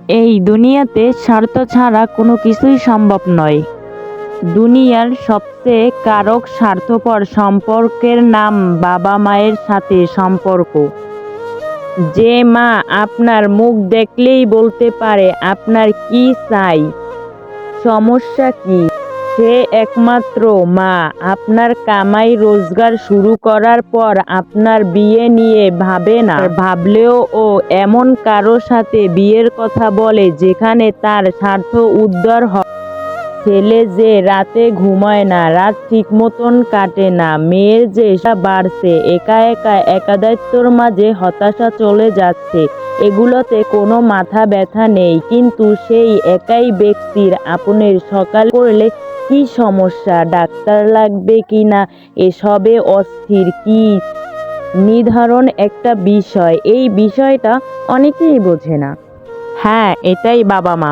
এই দুনিয়াতে স্বার্থ ছাড়া কোনো কিছুই সম্ভব নয়। দুনিয়ার সবচেয়ে কারক স্বার্থপর সম্পর্কের নাম বাবা মায়ের সাথে সম্পর্ক। যে মা আপনার মুখ দেখলেই বলতে পারে আপনার কি চাই, সমস্যা কি। সে একমাত্র মা আপনার কামাই রোজগার শুরু করার পর আপনার বিয়ে নিয়ে ভাবে না। ভাবলেও ও এমন কারো সাথে বিয়ের কথা বলে যেখানে তার স্বার্থ উদ্ধার হয়। ছেলে যে রাতে ঘুমায় না, রাত ঠিক মতন কাটে না, মেয়ের যে বাড়ছে, একা একা একাদায়িত্বর মাঝে হতাশা চলে যাচ্ছে, এগুলোতে কোনো মাথা ব্যথা নেই। কিন্তু সেই একাই ব্যক্তির আপনের সকাল করলে কি সমস্যা, ডাক্তার লাগবে কি না, এসবে অস্থির কি নির্ধারণ একটা বিষয়। এই বিষয়টা অনেকেই বোঝে না। হ্যাঁ, এটাই বাবা মা।